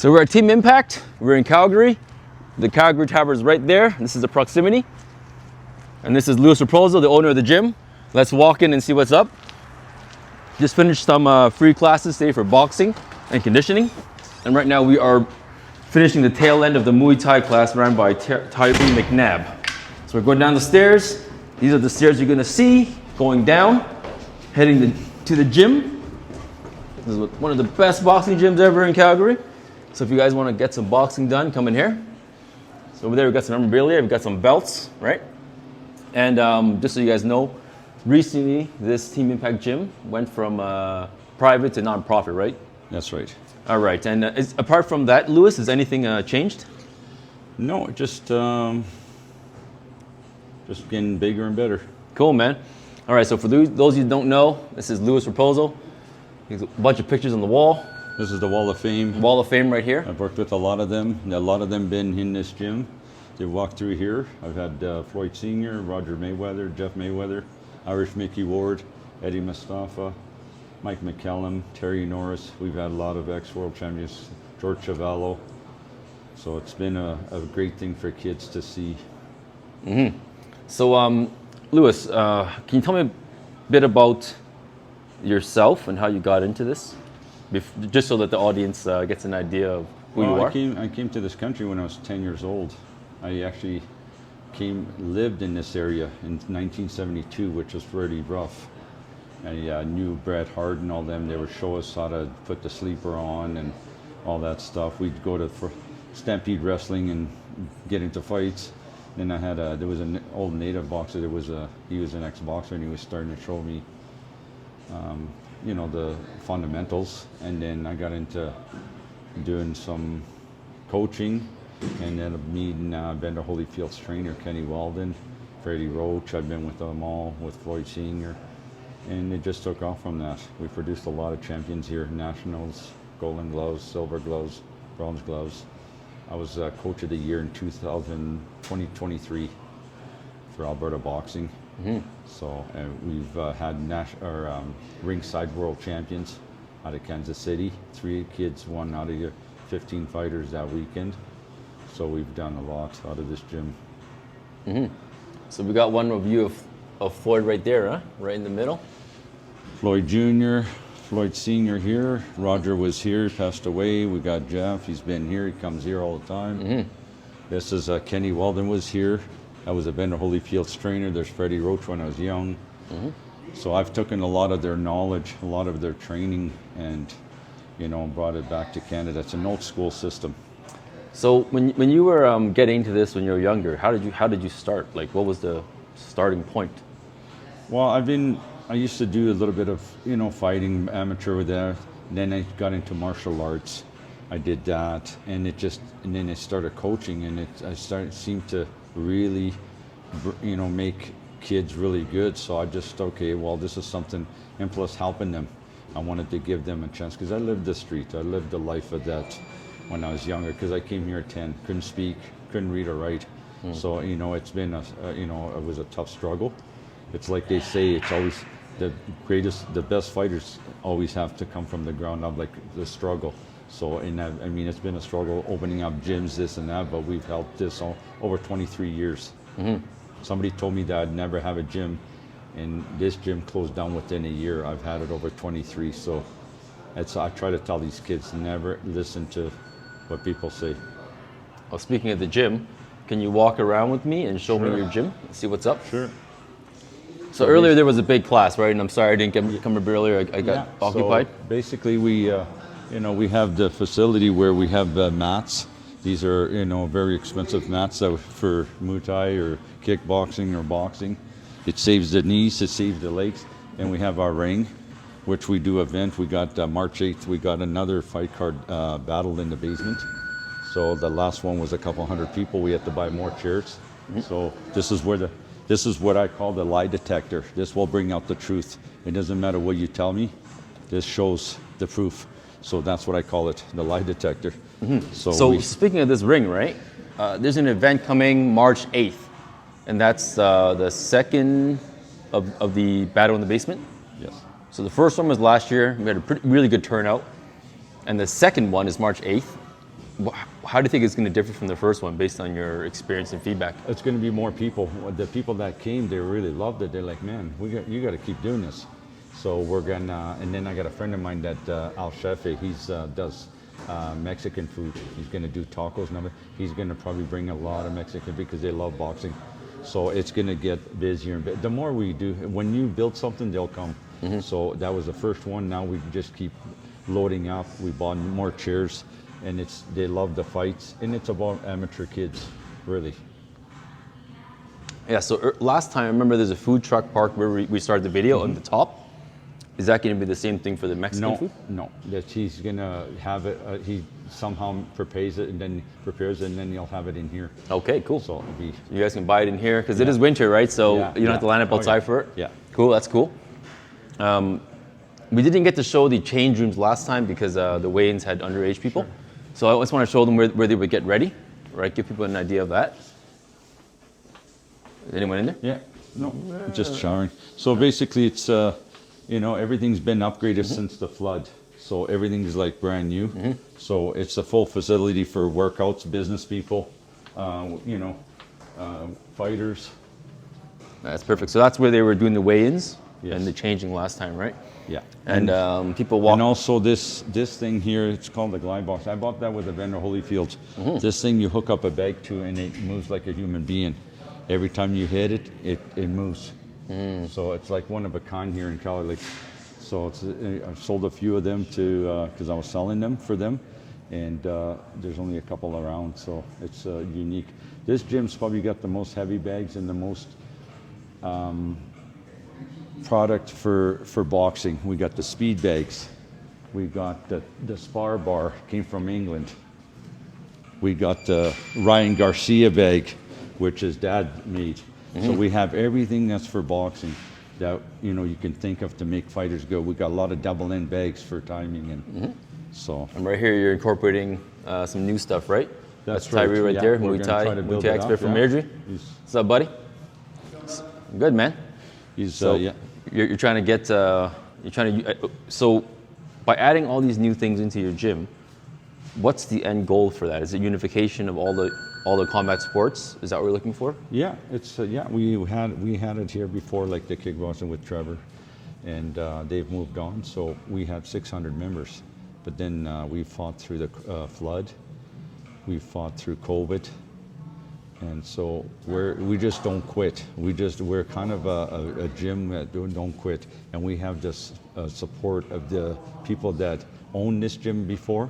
So we're at Team Impact. We're in Calgary. The Calgary Tower is right there. This is the proximity. And this is Luis Raposo, the owner of the gym. Let's walk in and see what's up. Just finished some free classes today for boxing and conditioning. And right now we are finishing the tail end of the Muay Thai class run by Tyree McNabb. So we're going down the stairs. These are the stairs you're gonna see going down, heading to the gym. This is one of the best boxing gyms ever in Calgary. So if you guys wanna get some boxing done, come in here. So over there we've got some memorabilia, we've got some belts, right? And just so you guys know, recently this Team Impact gym went from private to non-profit, right? That's right. All right, and apart from that, Luis, has anything changed? No, just getting bigger and better. Cool, man. All right, so for those you don't know, this is Luis Raposo. He's a bunch of pictures on the wall. This is the Wall of Fame. Wall of Fame right here. I've worked with a lot of them. A lot of them been in this gym. They walked through here. I've had Floyd Sr., Roger Mayweather, Jeff Mayweather, Irish Mickey Ward, Eddie Mustafa, Mike McCallum, Terry Norris. We've had a lot of ex-world champions, George Chavallo. So it's been a great thing for kids to see. Mm-hmm. So, Luis, can you tell me a bit about yourself and how you got into this? Just so that the audience gets an idea of who you are. I came to this country when I was 10 years old. I actually lived in this area in 1972, which was pretty rough. I knew Bret Hart and all them. They would show us how to put the sleeper on and all that stuff. We'd go to Stampede Wrestling and get into fights. Then there was an old native boxer. He was an ex-boxer, and he was starting to show me, the fundamentals. And then I got into doing some coaching, and then meeting Bender Holyfield's trainer, Kenny Walden, Freddie Roach. I've been with them all, with Floyd Sr. And it just took off from that. We produced a lot of champions here, nationals, golden gloves, silver gloves, bronze gloves. I was coach of the year in 2023 for Alberta Boxing. Mm-hmm. So we've had ringside world champions out of Kansas City. 3 kids won out of your 15 fighters that weekend. So we've done a lot out of this gym. Mm-hmm. So we got one review of Floyd right there, huh? Right in the middle. Floyd Jr., Floyd Sr. here. Roger was here, passed away. We got Jeff, he's been here, he comes here all the time. Mm-hmm. This is Kenny Walden was here. I was a Bender Holyfield's trainer. There's Freddie Roach when I was young. Mm-hmm. So I've taken a lot of their knowledge, a lot of their training, and brought it back to Canada. It's an old school system. So when you were getting into this when you were younger, how did you start? Like, what was the starting point? Well, I used to do a little bit of fighting, amateur with that. Then I got into martial arts. I did that, and then I started coaching, and seemed to really, make kids really good. So I just, this is something, and plus helping them. I wanted to give them a chance, because I lived the street. I lived the life of that when I was younger, because I came here at 10, couldn't speak, couldn't read or write. Mm. So, it's been it was a tough struggle. It's like they say, it's always the best fighters always have to come from the ground up, like the struggle. So, it's been a struggle opening up gyms, this and that, but we've helped this over 23 years. Mm-hmm. Somebody told me that I'd never have a gym, and this gym closed down within a year. I've had it over 23, so I try to tell these kids to never listen to what people say. Well, speaking of the gym, can you walk around with me and show me your gym? See what's up? Sure. So earlier there was a big class, right? And I'm sorry I didn't come up earlier. I got occupied. So basically, we have the facility where we have mats. These are very expensive mats for Muay Thai or kickboxing or boxing. It saves the knees, it saves the legs, and we have our ring, which we do event. We got March 8th. We got another fight card battle in the basement. So the last one was a couple hundred people. We had to buy more chairs. Mm-hmm. So this is what I call the lie detector. This will bring out the truth. It doesn't matter what you tell me. This shows the proof. So that's what I call it, the lie detector. Mm-hmm. So speaking of this ring, right? There's an event coming March 8th, and that's the second of the battle in the basement. Yes. So the first one was last year. We had a really good turnout. And the second one is March 8th. How do you think it's going to differ from the first one based on your experience and feedback? It's going to be more people. The people that came, they really loved it. They're like, man, you got to keep doing this. So we're gonna, and then I got a friend of mine that Al Shefe, he's does Mexican food. He's gonna do tacos and everything. He's gonna probably bring a lot of Mexican because they love boxing. So it's gonna get busier and the more we do. When you build something, they'll come. So that was the first one. Now we just keep loading up. We bought more chairs, and they love the fights, and it's about amateur kids, really. Yeah. So last time, I remember there's a food truck park where we started the video on the top. Is that going to be the same thing for the Mexican food? No. That he's gonna have it. He somehow prepares it, and then he'll have it in here. Okay, cool. So it'll be, you guys can buy it in here because it is winter, right? So you don't have to line up outside for it. Yeah. Cool. That's cool. We didn't get to show the change rooms last time because the weigh-ins had underage people. Sure. So I just want to show them where they would get ready, right? Give people an idea of that. Is anyone in there? Yeah. No. Just showering. So basically, it's. Everything's been upgraded since the flood. So everything's like brand new. So it's a full facility for workouts, business people, fighters. That's perfect. So that's where they were doing the weigh-ins and the changing last time, right? Yeah. And people walk. And also this thing here, it's called the glide box. I bought that with Evander Holyfield's. This thing you hook up a bag to, and it moves like a human being. Every time you hit it, it moves. So it's like one of a kind here in Cali. So I've sold a few of them because I was selling them for them, and there's only a couple around, so it's unique. This gym's probably got the most heavy bags and the most product for boxing. We got the speed bags. We got the spar bar, came from England. We got the Ryan Garcia bag, which his dad made. So we have everything that's for boxing that you can think of to make fighters go. We got a lot of double end bags for timing, and so. And right here, you're incorporating some new stuff, right? That's Tyree right there, Muay Thai expert from Airdrie. What's up, buddy? Good, man. He's You're trying to get. So, by adding all these new things into your gym, what's the end goal for that? Is it unification of all the combat sports? Is that what we're looking for? Yeah, it's we had it here before, like the kickboxing with Trevor, and they've moved on. So we had 600 members, but then we fought through the flood, we fought through COVID, and so we just don't quit. We're kind of a gym that don't quit, and we have this support of the people that owned this gym before.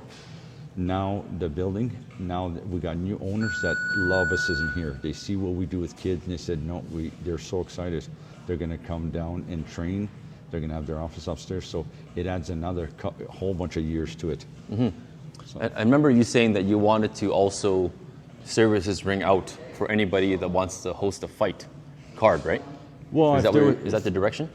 Now the building, now we got new owners that love us in here. They see what we do with kids, and they said, no, they're so excited. They're gonna come down and train. They're gonna have their office upstairs. So it adds another whole bunch of years to it. So. I remember you saying that you wanted to also service this ring out for anybody that wants to host a fight card, right? Well, is that the direction?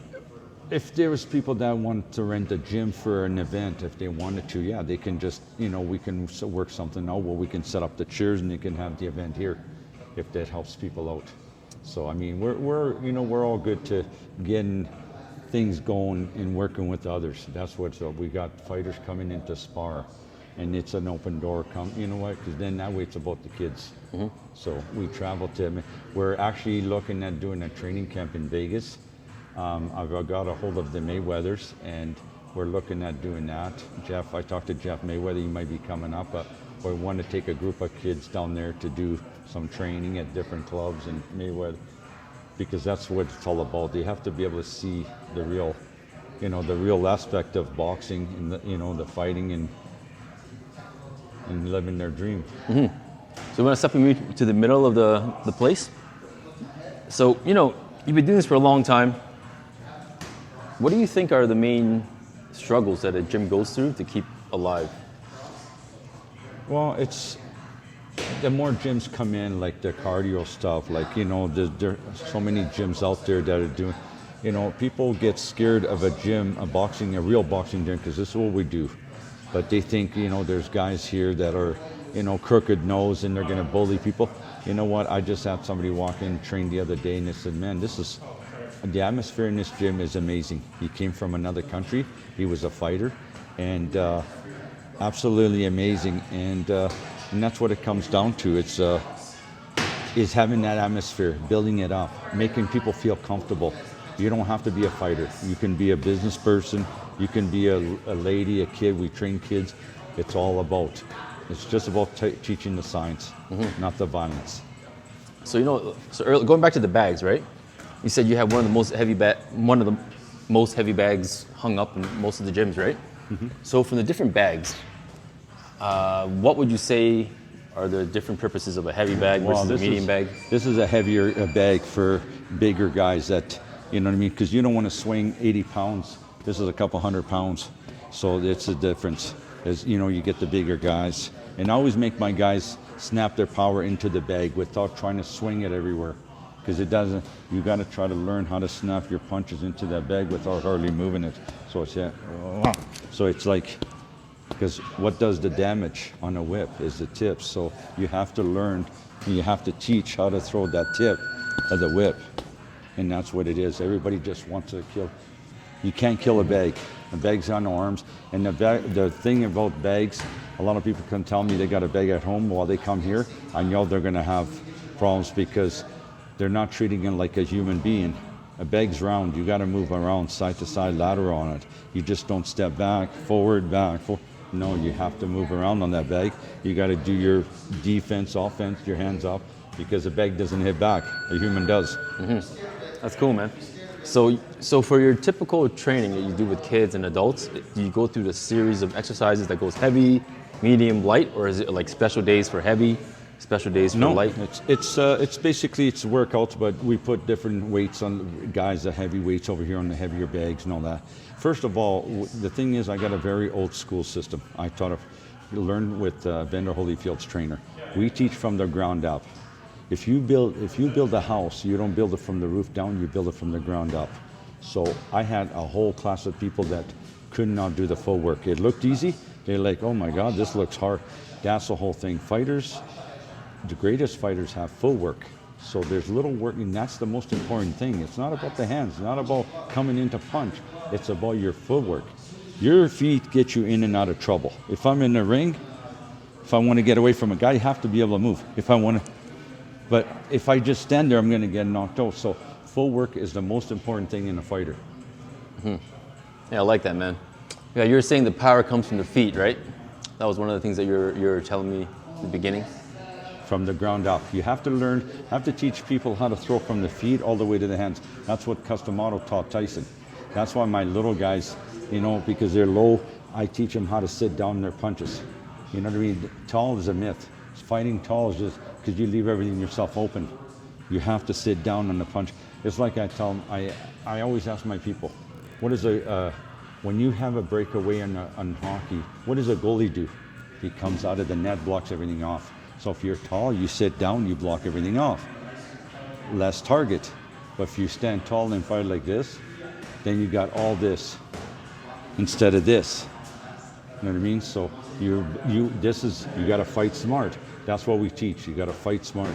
If there was people that want to rent a gym for an event, if they wanted to, yeah, they can just, we can work something out where we can set up the chairs and they can have the event here, if that helps people out. So I mean, we're all good to getting things going and working with others. That's what's up. We got fighters coming in to spar, and it's an open door. Because then that way it's about the kids. So we travel to. We're actually looking at doing a training camp in Vegas. I've got a hold of the Mayweathers, and we're looking at doing that. I talked to Jeff Mayweather, he might be coming up, but we want to take a group of kids down there to do some training at different clubs in Mayweather, because that's what it's all about. You have to be able to see the real, the real aspect of boxing and the fighting and living their dream. So we're gonna step to the middle of the place. So you've been doing this for a long time. What do you think are the main struggles that a gym goes through to keep alive? Well, it's the more gyms come in, like the cardio stuff, like, there are so many gyms out there that are doing, people get scared of a gym, a real boxing gym, because this is what we do. But they think, there's guys here that are, crooked nose and they're going to bully people. You know what? I just had somebody walk in, train the other day, and they said, man, the atmosphere in this gym is amazing. He came from another country. He was a fighter, and absolutely amazing. And And that's what it comes down to. It's is having that atmosphere, building it up, making people feel comfortable. You don't have to be a fighter. You can be a business person. You can be a lady, a kid. We train kids. It's just about teaching the science, not the violence. So going back to the bags, right? You said you have one of the most heavy bags hung up in most of the gyms, right? So from the different bags, what would you say are the different purposes of a heavy bag versus a medium bag? This is a heavier bag for bigger guys that, you know what I mean? Because you don't want to swing 80 pounds. This is a couple 100 pounds. So it's a difference. As you know, you get the bigger guys. And I always make my guys snap their power into the bag without trying to swing it everywhere. Because you got to try to learn how to snap your punches into that bag without hardly moving it. So it's like, because what does the damage on a whip is the tips. So you have to learn, and you have to teach how to throw that tip of the whip. And that's what it is. Everybody just wants to kill. You can't kill a bag. A bag's on the arms. And the thing about bags, a lot of people can tell me they got a bag at home. While they come here, I know they're going to have problems because they're not treating it like a human being. A bag's round. You got to move around side to side, lateral on it. You just don't step back, forward, back. No, you have to move around on that bag. You got to do your defense, offense, your hands up, because a bag doesn't hit back. A human does. That's cool, man. So for your typical training that you do with kids and adults, do you go through the series of exercises that goes heavy, medium, light, or is it like special days for heavy, special days for light? It's basically workouts, but we put different weights on guys, the heavy weights over here on the heavier bags and all that. First of all, the thing is, I got a very old school system. I learned with Vander Holyfield's trainer. We teach from the ground up. If you build a house, you don't build it from the roof down, you build it from the ground up. So I had a whole class of people that could not do the full work. It looked easy. They're like, oh my God, this looks hard. That's the whole thing. Fighters, the greatest fighters have full work. So there's little work, and that's the most important thing. It's not about the hands, it's not about coming in to punch. It's about your footwork. Your feet get you in and out of trouble. If I'm in the ring, if I want to get away from a guy, you have to be able to move. But if I just stand there, I'm going to get knocked out. So full work is the most important thing in a fighter. Yeah, I like that, man. Yeah, you're saying the power comes from the feet, right? That was one of the things that you're telling me in the beginning. From the ground up. You have to teach people how to throw from the feet all the way to the hands. That's what Customato taught Tyson. That's why my little guys, because they're low, I teach them how to sit down in their punches. You know what I mean? Tall is a myth. Fighting tall is just because you leave everything yourself open. You have to sit down on the punch. It's like I tell them, I always ask my people, when you have a breakaway on hockey, what does a goalie do? He comes out of the net, blocks everything off. So if you're tall, you sit down, you block everything off. Less target. But if you stand tall and fight like this, then you got all this instead of this. You know what I mean? So you got to fight smart. That's what we teach. You got to fight smart.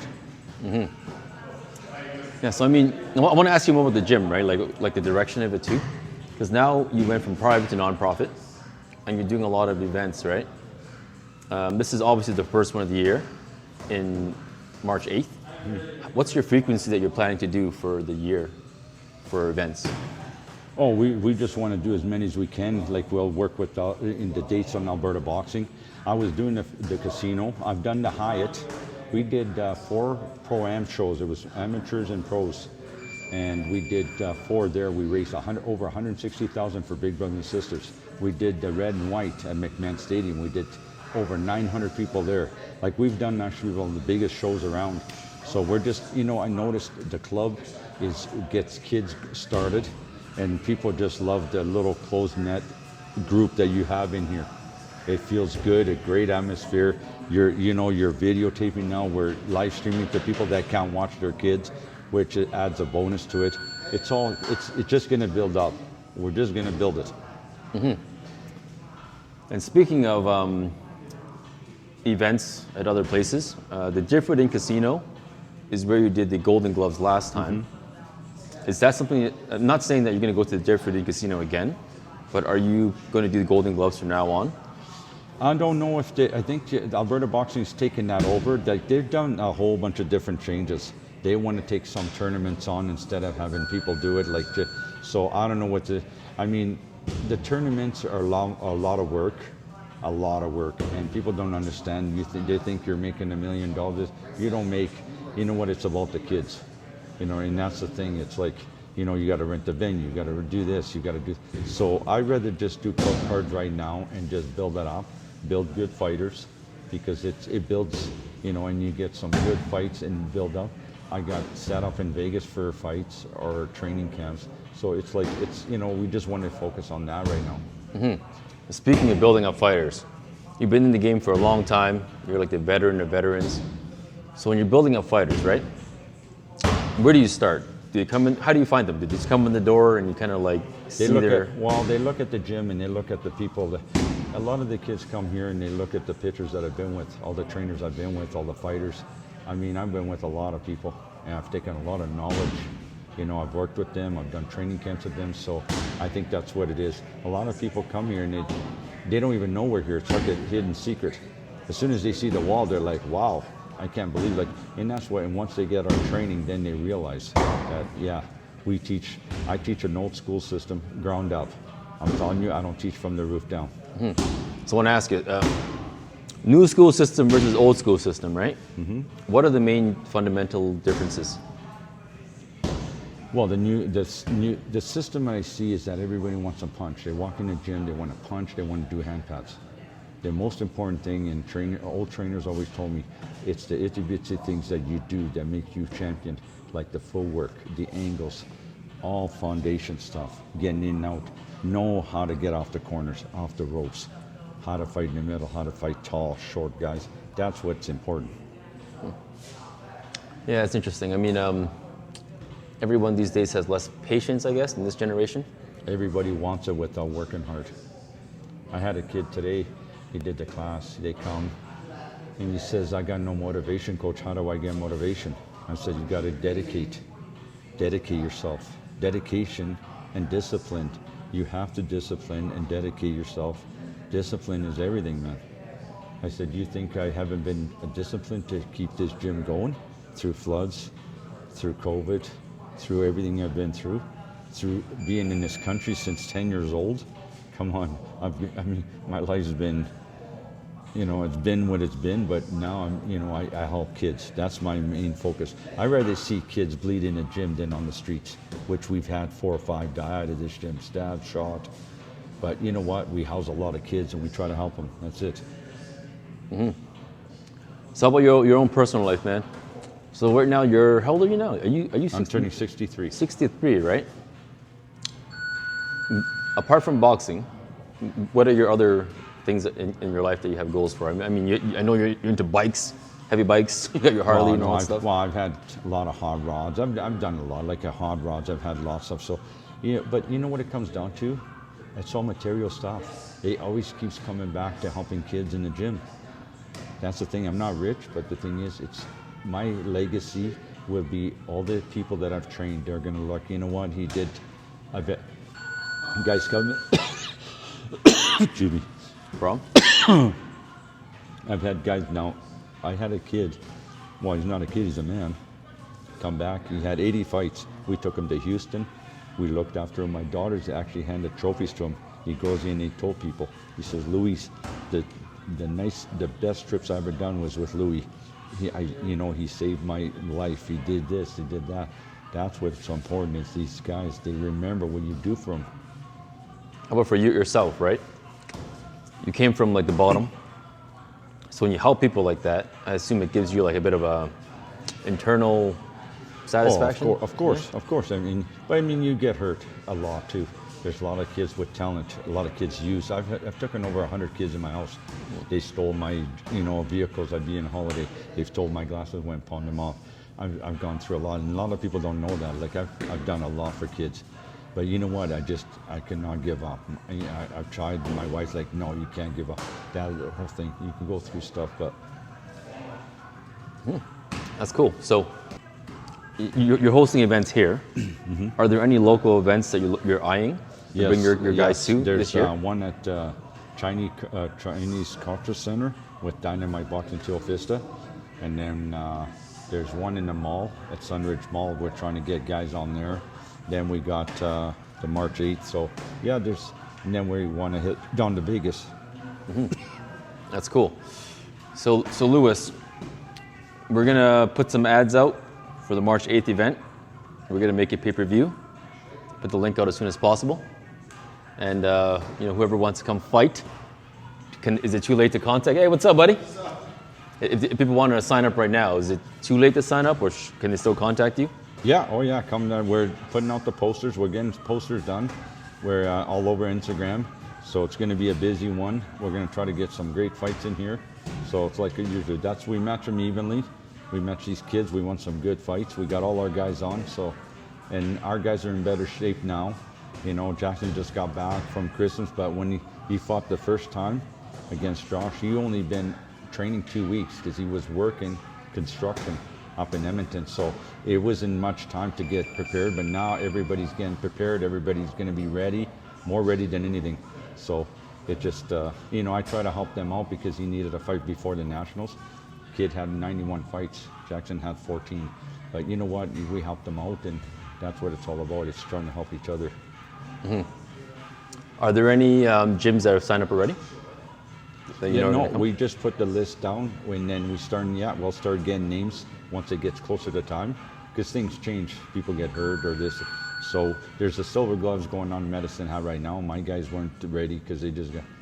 Yeah. So I want to ask you more about the gym, right? Like the direction of it too, because now you went from private to nonprofit, and you're doing a lot of events, right? This is obviously the first one of the year, in March 8th. What's your frequency that you're planning to do for the year, for events? Oh, we just want to do as many as we can. Like we'll work with in the dates on Alberta Boxing. I was doing the casino. I've done the Hyatt. We did 4 pro-am shows. It was amateurs and pros. And we did 4 there. We raised over 160,000 for Big Brothers and Sisters. We did the red and white at McMahon Stadium. We did over 900 people there. Like we've done actually one of the biggest shows around. So we're just, I noticed the club gets kids started, and people just love the little closed net group that you have in here. It feels good, a great atmosphere. You're videotaping now. We're live streaming to people that can't watch their kids, which adds a bonus to it. It's just going to build up. We're just going to build it. And speaking of events at other places, the Deerfoot Inn Casino is where you did the Golden Gloves last time. Is that something, I'm not saying that you're going to go to the Deerfoot Inn Casino again, but are you going to do the Golden Gloves from now on? I don't know if they, I think Alberta Boxing's taken that over. Like, they've done a whole bunch of different changes. They want to take some tournaments on instead of having people do it. Like, so I don't know what to, I mean, the tournaments are a lot of work, and people don't understand. They think you're making $1 million. You don't make, you know what, it's about the kids, you know, and that's the thing. It's like, you know, you got to rent the venue, you got to do this, you got to do. So I'd rather just do club cards right now and just build that up, build good fighters, because it builds, you know, and you get some good fights and build up. I got set up in Vegas for fights or training camps. So it's like, you know, we just want to focus on that right now. Mm-hmm. Speaking of building up fighters, you've been in the game for a long time. You're like the veteran of veterans. So when you're building up fighters, right? Where do you start? Do you come in? How do you find them? Do they just come in the door and you kind of like see their? They look at the gym and they look at the people. A lot of the kids come here and they look at the pitchers that I've been with, all the trainers I've been with, all the fighters. I mean, I've been with a lot of people and I've taken a lot of knowledge. You know, I've worked with them, I've done training camps with them, so I think that's what it is. A lot of people come here and they don't even know we're here. It's like a hidden secret. As soon as they see the wall, they're like, wow, I can't believe, like, and that's what, and once they get our training, then they realize that, yeah, I teach an old school system, ground up. I'm telling you, I don't teach from the roof down. Mm-hmm. So I want to ask you, new school system versus old school system, right? Mm-hmm. What are the main fundamental differences? Well, the system I see is that everybody wants to punch. They walk in the gym, they want to punch, they want to do hand pats. The most important thing in training, old trainers always told me, it's the itty bitty things that you do that make you champion, like the footwork, the angles, all foundation stuff, getting in and out, know how to get off the corners, off the ropes, how to fight in the middle, how to fight tall, short guys. That's what's important. Yeah, it's interesting. I mean, everyone these days has less patience, I guess, in this generation. Everybody wants it without working hard. I had a kid today, he did the class, they come, and he says, I got no motivation, coach, how do I get motivation? I said, you got to dedicate yourself. Dedication and discipline. You have to discipline and dedicate yourself. Discipline is everything, man. I said, you think I haven't been disciplined to keep this gym going through floods, through COVID, through everything I've been through being in this country since 10 years old? Come on, I mean, my life's been, you know, it's been what it's been, but now I help kids. That's my main focus. I'd rather see kids bleed in a gym than on the streets, which we've had 4 or 5 die out of this gym, stabbed, shot. But you know what? We house a lot of kids and we try to help them. That's it. Mm-hmm. So how about your own personal life, man? So right now, how old are you now? Are you 60? I'm turning 63. 63, right? Apart from boxing, what are your other things in your life that you have goals for? I mean, I know you're into bikes, heavy bikes. You got your Harley and all that stuff. Well, I've had a lot of hot rods. I've done a lot, like hot rods. I've had lots of stuff. So, yeah, but you know what it comes down to? It's all material stuff. It always keeps coming back to helping kids in the gym. That's the thing. I'm not rich, but the thing is, it's my legacy will be all the people that I've trained. They're gonna look. You know what he did? I bet. Guys coming. Excuse me. Bro. I've had guys now. I had a kid. Well, he's not a kid. He's a man. Come back. He had 80 fights. We took him to Houston. We looked after him. My daughters actually handed trophies to him. He goes in and he told people. He says, Luis, the best trips I ever done was with Louis. He saved my life. He did this, he did that. That's what's so important is these guys, they remember what you do for them. How about for you yourself, right? You came from like the bottom. So when you help people like that, I assume it gives you like a bit of a internal satisfaction. Oh, of course. I mean, you get hurt a lot too. There's a lot of kids with talent. A lot of kids use. I've taken over 100 kids in my house. They stole my, vehicles. I'd be on holiday. They've stolen my glasses, went and pawned them off. I've gone through a lot, and a lot of people don't know that. Like I've done a lot for kids, but you know what? I cannot give up. I've tried. My wife's like, no, you can't give up. That whole thing. You can go through stuff, but that's cool. So you're hosting events here. Mm-hmm. Are there any local events that you're eyeing? Yes, bring your guys to there's this year? One at Chinese Culture Center with Dynamite Boxing Teal Vista. And then there's one in the mall at Sunridge Mall. We're trying to get guys on there. Then we got the March 8th. So yeah, and then we want to hit down to Vegas. That's cool. So Luis, we're gonna put some ads out for the March 8th event. We're gonna make it pay-per-view. Put the link out as soon as possible. And whoever wants to come fight, is it too late to contact? Hey, what's up, buddy? What's up? If people want to sign up right now, is it too late to sign up, or can they still contact you? Yeah, oh yeah, come down. We're putting out the posters. We're getting posters done. We're all over Instagram, so it's going to be a busy one. We're going to try to get some great fights in here. So it's like usually, we match them evenly. We match these kids. We want some good fights. We got all our guys on, and our guys are in better shape now. You know, Jackson just got back from Christmas, but when he fought the first time against Josh, he only been training 2 weeks because he was working construction up in Edmonton. So it wasn't much time to get prepared, but now everybody's getting prepared. Everybody's going to be ready, more ready than anything. So it just, I try to help them out because he needed a fight before the Nationals. Kid had 91 fights. Jackson had 14. But you know what? We helped them out, and that's what it's all about. It's trying to help each other. Mm-hmm. Are there any gyms that have signed up already? We just put the list down, and then we'll start getting names once it gets closer to time, because things change. People get hurt or this. So there's the Silver Gloves going on in Medicine Hat right now. My guys weren't ready because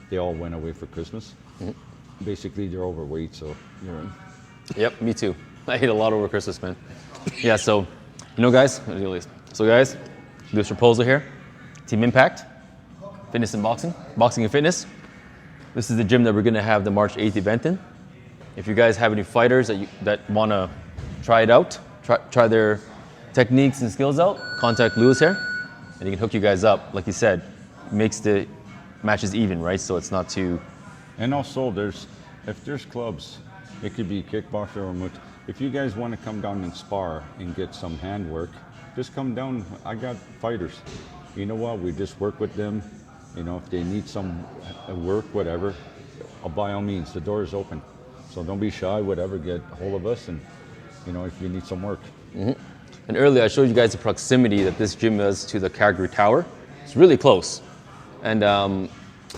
they all went away for Christmas. Mm-hmm. Basically, they're overweight, so you're in. Yep, me too. I ate a lot over Christmas, man. Yeah, so, guys, Luis Raposo here, Team Impact, Fitness and Boxing, Boxing and Fitness. This is the gym that we're going to have the March 8th event in. If you guys have any fighters that want to try it out, try their techniques and skills out, contact Luis here, and he can hook you guys up. Like you said, makes the matches even, right? So it's not too... And also, if there's clubs, it could be kickboxer or muay. If you guys want to come down and spar and get some handwork, just come down. I got fighters. You know what? We just work with them. If they need some work, whatever, by all means, the door is open. So don't be shy, whatever, get a hold of us, and if you need some work. Mm-hmm. And earlier I showed you guys the proximity that this gym is to the Calgary Tower. It's really close. And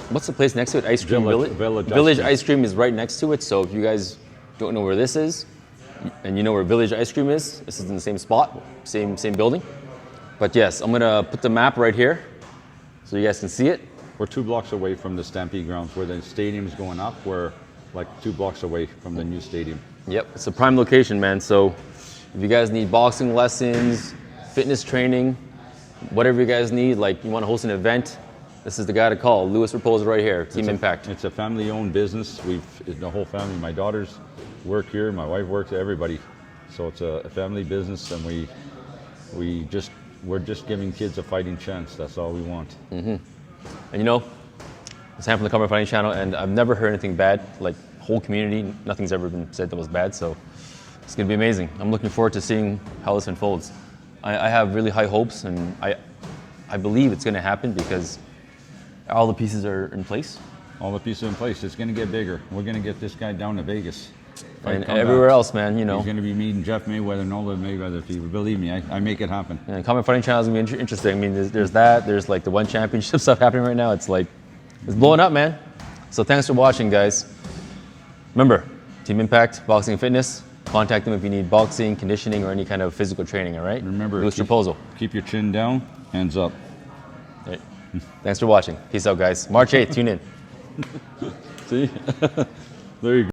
what's the place next to it? Ice Cream Village? Village Ice Cream is right next to it. So if you guys don't know where this is, and you know where Village Ice Cream is, this is in the same spot, same building. But yes, I'm gonna put the map right here so you guys can see it. We're 2 blocks away from the Stampede grounds where the stadium's going up. We're like 2 blocks away from the new stadium. Yep, it's a prime location, man. So if you guys need boxing lessons, fitness training, whatever you guys need, like you want to host an event, this is the guy to call. Luis Raposo right here, Team Impact. It's a family-owned business. The whole family, my daughters work here, my wife works, everybody. So it's a family business, and we're just giving kids a fighting chance. That's all we want. Mm-hmm. And Sam from the Combat Fighting Channel, and I've never heard anything bad. Like whole community, nothing's ever been said that was bad. So it's gonna be amazing. I'm looking forward to seeing how this unfolds. I have really high hopes, and I believe it's gonna happen because all the pieces are in place. All the pieces are in place. It's gonna get bigger. We're gonna get this guy down to Vegas. And everywhere else, man, He's going to be meeting Jeff Mayweather and all the Mayweather people. Believe me, I make it happen. And Combat Fighting Channel is going to be interesting. I mean, there's that. There's like the One Championship stuff happening right now. It's blowing up, man. So thanks for watching, guys. Remember, Team Impact, Boxing and Fitness. Contact them if you need boxing, conditioning, or any kind of physical training, all right? Remember, Luis Raposo. Keep your chin down, hands up. Right. Thanks for watching. Peace out, guys. March 8th, tune in. See? There you go.